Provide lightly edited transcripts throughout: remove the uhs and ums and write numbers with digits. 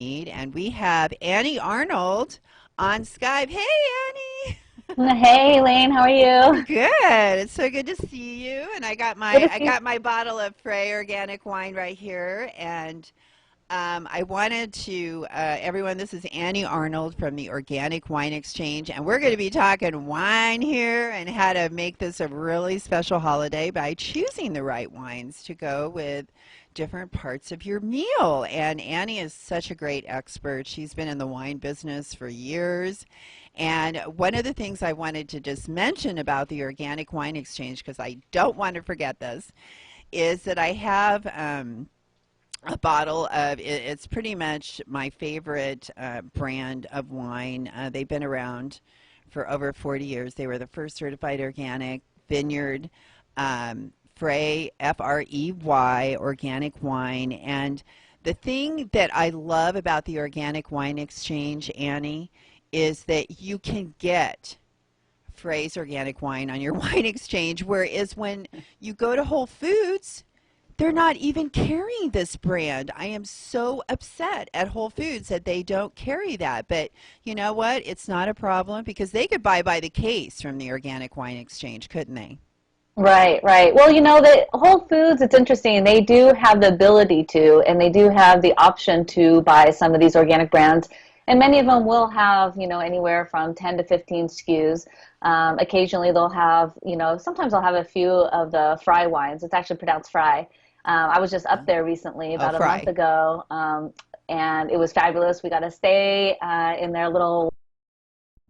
And we have Annie Arnold on Skype. Hey, Annie. Hey, Elaine, how are you? Good. It's so good to see you. And I got Good my to I see you. got my bottle of Frey organic wine right here. And I wanted to everyone. This is Annie Arnold from the Organic Wine Exchange, and we're going to be talking wine here and how to make this a really special holiday by choosing the right wines to go with different parts of your meal. And Annie is such a great expert. She's been in the wine business for years. And one of the things I wanted to just mention about the Organic Wine Exchange, because I don't want to forget this, is that I have a bottle of it's pretty much my favorite brand of wine. They've been around for over 40 years. They were the first certified organic vineyard, Frey, Frey, organic wine. And the thing that I love about the Organic Wine Exchange, Annie, is that you can get Frey's organic wine on your wine exchange, whereas when you go to Whole Foods, they're not even carrying this brand. I am so upset at Whole Foods that they don't carry that. But you know what? It's not a problem because they could buy by the case from the Organic Wine Exchange, couldn't they? Right, right. Well, the Whole Foods, it's interesting. They do have the ability to, and they do have the option to buy some of these organic brands. And many of them will have, anywhere from 10 to 15 SKUs. Occasionally they'll have, sometimes they'll have a few of the Fry wines. It's actually pronounced Fry. I was just up there recently, Oh, about a month Fry. ago, and it was fabulous. We got to stay in their little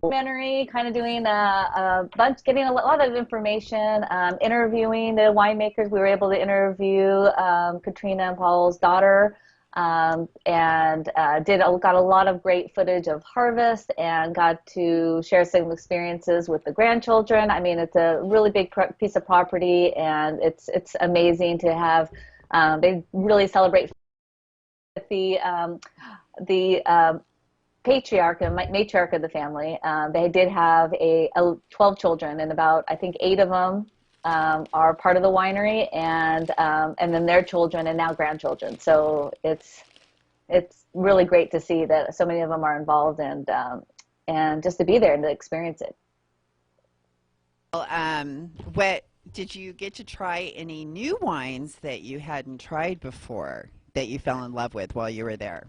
documentary, kind of doing a bunch, getting a lot of information, interviewing the winemakers. We were able to interview Katrina and Paul's daughter, and got a lot of great footage of harvest, and got to share some experiences with the grandchildren. I mean, it's a really big piece of property, and it's amazing to have. They really celebrate the patriarch and matriarch of the family. They did have 12 children, and about I think 8 of them are part of the winery, and then their children and now grandchildren. So it's really great to see that so many of them are involved, and just to be there and to experience it. Well, what did you get to try any new wines that you hadn't tried before that you fell in love with while you were there?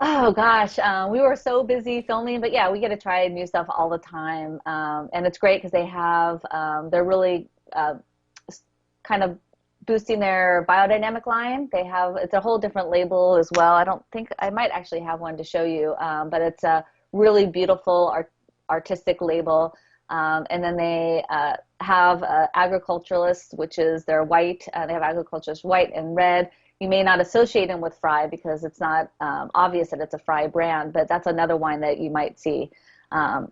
Oh gosh, we were so busy filming, but yeah, we get to try new stuff all the time, and it's great because they're really kind of boosting their biodynamic line. It's a whole different label as well. I don't think I might actually have one to show you, but it's a really beautiful artistic label. And then they have agriculturalists, which is their white. They have agriculturalists white and red. You may not associate them with Fry because it's not obvious that it's a Fry brand, but that's another wine that you might see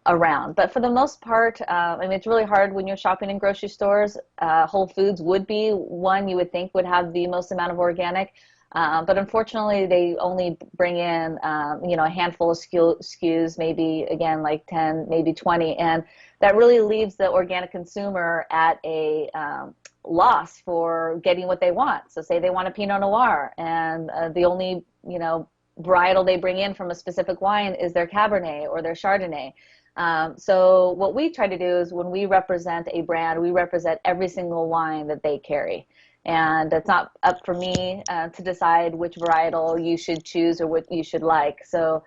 around. But for the most part, I mean, it's really hard when you're shopping in grocery stores. Whole Foods would be one you would think would have the most amount of organic. But unfortunately, they only bring in, a handful of SKUs, maybe again like 10, maybe 20, and that really leaves the organic consumer at a loss for getting what they want. So, say they want a Pinot Noir, and the only varietal they bring in from a specific wine is their Cabernet or their Chardonnay. So, what we try to do is when we represent a brand, we represent every single wine that they carry. And it's not up for me to decide which varietal you should choose or what you should like. So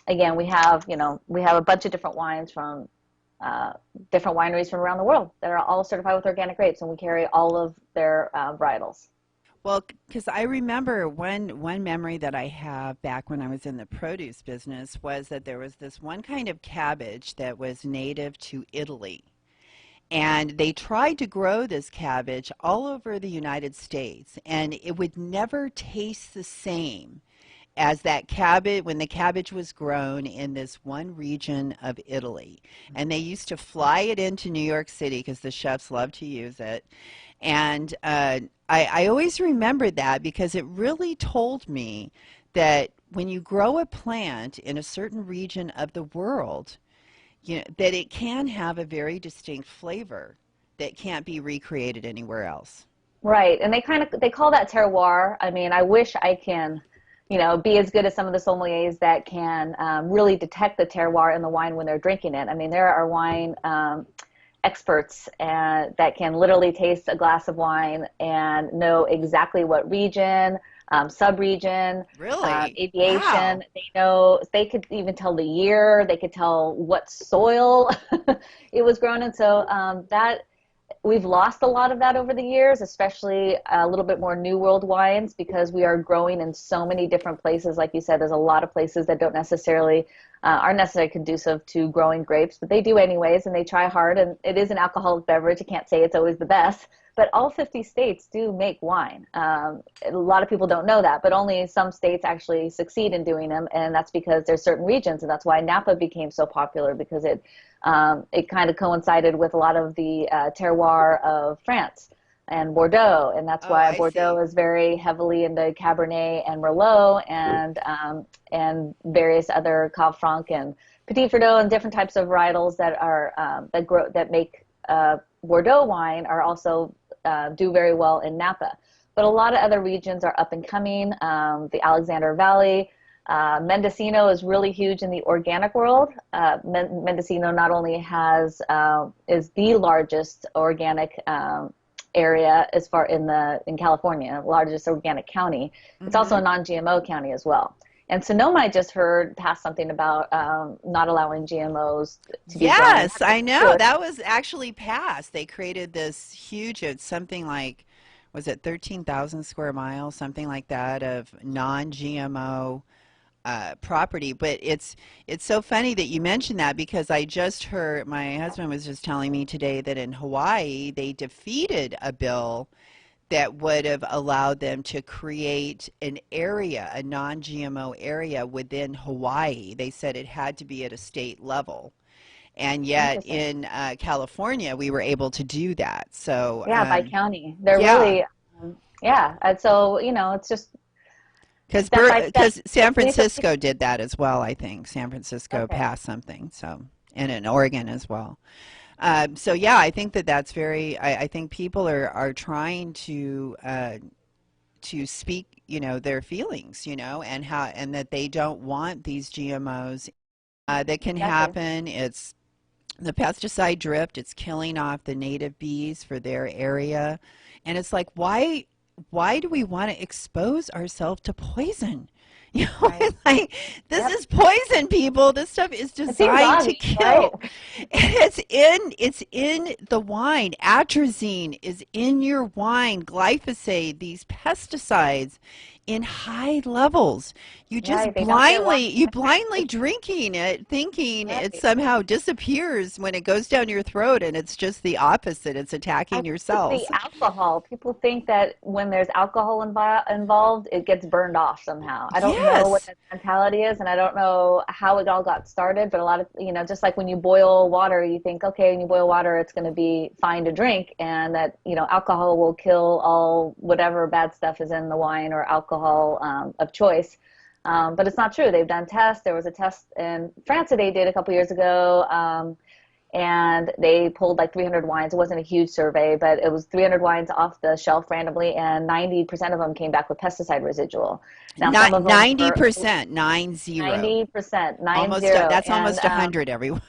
again, we have a bunch of different wines from different wineries from around the world that are all certified with organic grapes, and we carry all of their varietals. Well, because I remember one memory that I have back when I was in the produce business was that there was this one kind of cabbage that was native to Italy. And they tried to grow this cabbage all over the United States, and it would never taste the same as that cabbage when the cabbage was grown in this one region of Italy. And they used to fly it into New York City because the chefs love to use it. And I always remembered that because it really told me that when you grow a plant in a certain region of the world, that it can have a very distinct flavor that can't be recreated anywhere else. Right, and they call that terroir. I mean, I wish I can be as good as some of the sommeliers that can really detect the terroir in the wine when they're drinking it. I mean, there are wine experts that can literally taste a glass of wine and know exactly what region, sub-region, Really? aviation. Wow. They could even tell the year, they could tell what soil it was grown in. So that we've lost a lot of that over the years, especially a little bit more New World wines because we are growing in so many different places. Like you said, there's a lot of places that don't necessarily aren't necessarily conducive to growing grapes, but they do anyways, and they try hard. And it is an alcoholic beverage. You can't say it's always the best, but all 50 states do make wine. A lot of people don't know that, but only some states actually succeed in doing them, and that's because there's certain regions, and that's why Napa became so popular because it kind of coincided with a lot of the terroir of France and Bordeaux, and that's Oh, why I Bordeaux see. is very heavily into Cabernet and Merlot and various other Cave Franc and Petit Verdot and different types of varietals that are that make Bordeaux wine are also do very well in Napa. But a lot of other regions are up and coming. The Alexander Valley. Mendocino is really huge in the organic world. Mendocino not only is the largest organic area as far in California, largest organic county. It's also a Hmm. non-GMO county as well. And Sonoma, I just heard passed something about not allowing GMOs to be grown in Yes, Napa I know. too. That was actually passed. They created this huge, it's something like, was it 13,000 square miles, something like that, of non-GMO property. But it's so funny that you mentioned that because I just heard my husband was just telling me today that in Hawaii they defeated a bill that would have allowed them to create an area, a non-GMO area within Hawaii. They said it had to be at a state level. And yet Interesting. in California, we were able to do that. So, Yeah, by county. They're yeah, really, yeah. And so, it's just because step by step. because San We need to Francisco did that as well. I think San Francisco okay. passed something. So, and in Oregon as well. So yeah, I think that that's very. I think people are trying to speak, their feelings, and how and that they don't want these GMOs. That can Exactly. happen. It's the pesticide drift. It's killing off the native bees for their area, and it's like why do we want to expose ourselves to poison? Right. It's like this Yep. is poison, people. This stuff is It seems designed to obvious, right? kill. And it's in the wine. Atrazine is in your wine. Glyphosate, these pesticides in high levels. Right. They don't get washed. You blindly drinking it, thinking it Right. somehow disappears when it goes down your throat, and it's just the opposite. It's I attacking think your it's the cells. alcohol. People think that when there's alcohol involved, it gets burned off somehow. I don't know what Yes. that mentality is, and I don't know how it all got started, but a lot of, just like when you boil water, you think, okay, when you boil water, it's going to be fine to drink, and that, alcohol will kill all whatever bad stuff is in the wine or alcohol of choice. But it's not true. They've done tests. There was a test in France that they did a couple years ago. And they pulled like 300 wines. It wasn't a huge survey, but it was 300 wines off the shelf randomly, and 90% of them came back with pesticide residual. Now, some Not of them were 90%, 90. 90%, nine Almost, zero, that's and almost 100, everyone.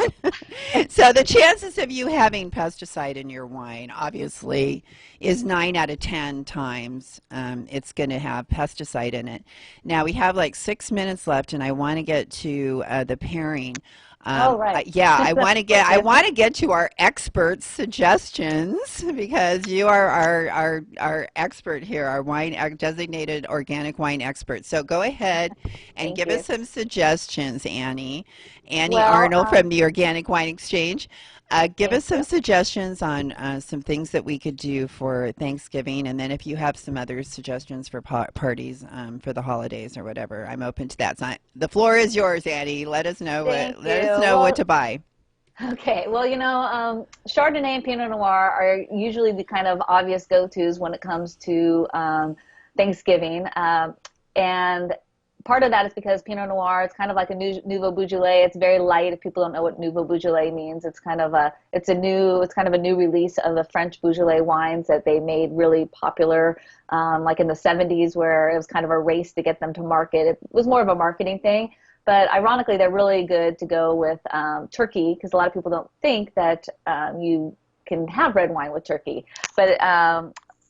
So the chances of you having pesticide in your wine, obviously, is 9 out of 10 times it's going to have pesticide in it. Now we have like 6 minutes left, and I want to get to the pairing. oh, right. Yeah, We're I good. want to get to our expert suggestions because you are our expert here, our designated organic wine expert. So go ahead and Thank give us you. some suggestions, Annie. Annie Well, Arnold from the Organic Wine Exchange. Give thank us you. some suggestions on some things that we could do for Thanksgiving, and then if you have some other suggestions for parties for the holidays or whatever, I'm open to that. So the floor is yours, Annie. Thank Let us you. know what Well, to buy. okay. Well, Chardonnay and Pinot Noir are usually the kind of obvious go-tos when it comes to Thanksgiving. And part of that is because Pinot Noir, it's kind of like a Nouveau Beaujolais. It's very light. If people don't know what Nouveau Beaujolais means, it's kind of a new release of the French Beaujolais wines that they made really popular, like in the 70s, where it was kind of a race to get them to market. It was more of a marketing thing. But ironically, they're really good to go with turkey, because a lot of people don't think that you can have red wine with turkey. But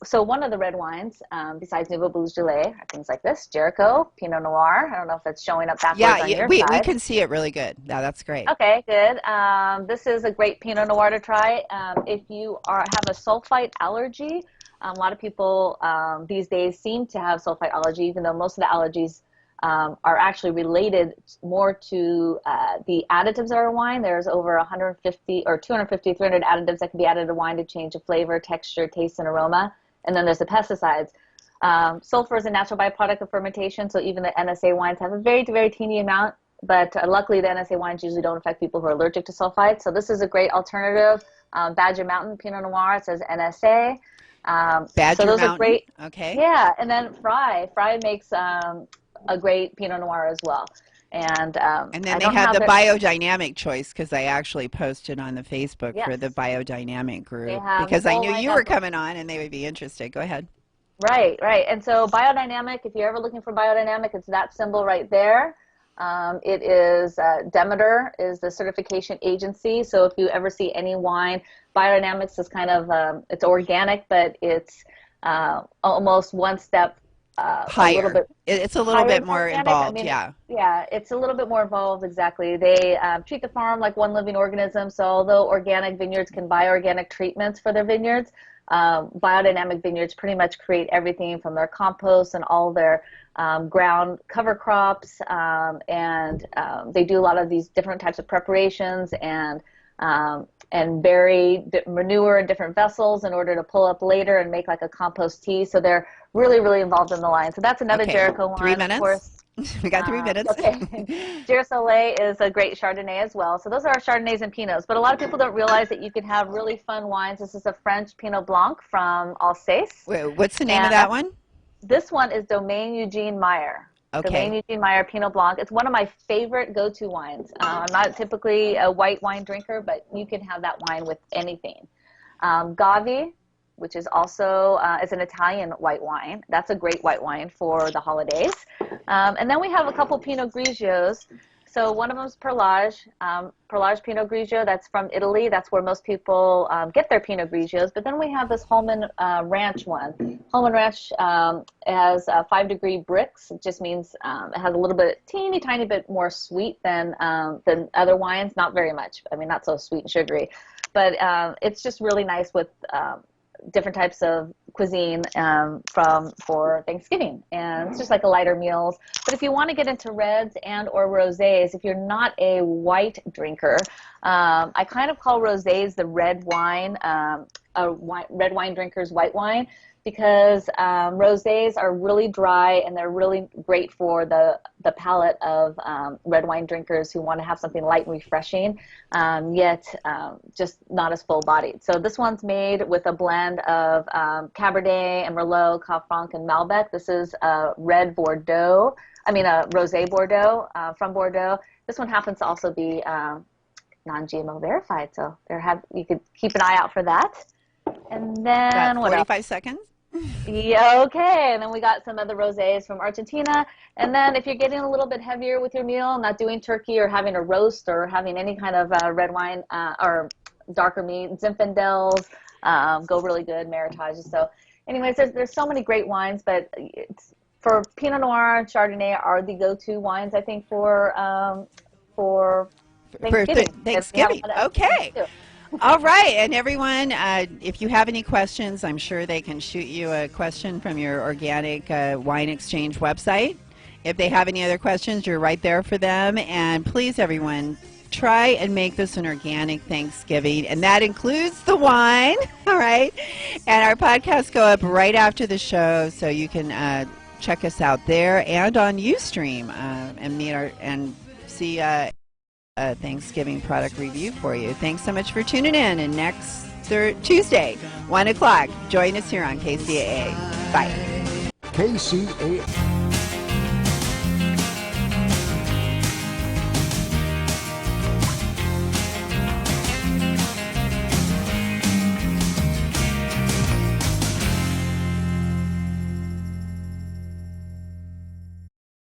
so one of the red wines, besides Nouveau Beaujolais, are things like this: Jericho, Pinot Noir. I don't know if that's showing up backwards on your we side. can see it really good. Yeah, that's great. Okay, good. This is a great Pinot Noir to try. If you have a sulfite allergy, a lot of people these days seem to have sulfite allergy, even though most of the allergies are actually related more to the additives in our wine. There's over 150 or 250, 300 additives that can be added to wine to change the flavor, texture, taste, and aroma. And then there's the pesticides. Sulfur is a natural byproduct of fermentation, so even the NSA wines have a very, very teeny amount, but luckily the NSA wines usually don't affect people who are allergic to sulfite. So this is a great alternative. Badger Mountain Pinot Noir, it says NSA. Badger so those Mountain? Are great. Okay. Yeah, and then Fry makes a great Pinot Noir as well. And then they have the biodynamic choice, because I actually posted on the Facebook for the biodynamic group, because I knew you were coming on and they would be interested. Go ahead. Right. And so biodynamic, if you're ever looking for biodynamic, it's that symbol right there. It is Demeter is the certification agency. So if you ever see any wine, biodynamics is kind of it's organic, but it's almost one step higher. It's a little bit more involved. I mean, yeah, it's a little bit more involved. Exactly. They treat the farm like one living organism. So although organic vineyards can buy organic treatments for their vineyards, biodynamic vineyards pretty much create everything from their compost and all their ground cover crops, and they do a lot of these different types of preparations and bury manure in different vessels in order to pull up later and make like a compost tea. So they're really, really involved in the line. So that's another Jericho wine. 3 minutes? Of course. We got 3 minutes. Okay. Soleil is a great Chardonnay as well. So those are our Chardonnays and Pinots. But a lot of people don't realize that you can have really fun wines. This is a French Pinot Blanc from Alsace. Wait, what's the name of that one? This one is Domaine Eugene Meyer. Okay. Domaine Eugene Meyer Pinot Blanc. It's one of my favorite go-to wines. I'm not typically a white wine drinker, but you can have that wine with anything. Gavi, which is also is an Italian white wine. That's a great white wine for the holidays. And then we have a couple Pinot Grigios. So one of them is Perlage, Perlage Pinot Grigio. That's from Italy. That's where most people get their Pinot Grigios. But then we have this Holman Ranch one. Holman Ranch has 5-degree bricks. It just means it has a little bit, teeny tiny bit more sweet than other wines. Not very much. I mean, not so sweet and sugary. But it's just really nice with different types of cuisine for Thanksgiving, and it's just like a lighter meals. But if you want to get into reds and or rosés, if you're not a white drinker, I kind of call rosés the red wine, red wine drinkers white wine, because rosés are really dry and they're really great for the palate of red wine drinkers who want to have something light and refreshing, yet just not as full-bodied. So this one's made with a blend of Cabernet and Merlot, Cab Franc, and Malbec. This is a red Bordeaux. I mean a rosé Bordeaux from Bordeaux. This one happens to also be non-GMO verified, so you could keep an eye out for that. And then what else? 45 seconds. Yeah, okay. And then we got some other rosés from Argentina. And then if you're getting a little bit heavier with your meal, not doing turkey or having a roast or having any kind of red wine or darker meat, Zinfandels go really good, Maritages. So anyways, there's so many great wines, but for Pinot Noir and Chardonnay are the go-to wines, I think, for Thanksgiving. Thanksgiving. Okay. All right, and everyone, if you have any questions, I'm sure they can shoot you a question from your Organic Wine Exchange website. If they have any other questions, you're right there for them. And please, everyone, try and make this an organic Thanksgiving, and that includes the wine, all right? And our podcasts go up right after the show, so you can check us out there and on Ustream and see Thanksgiving product review for you. Thanks so much for tuning in. And next Tuesday, 1 o'clock, join us here on KCAA. Bye. KCAA.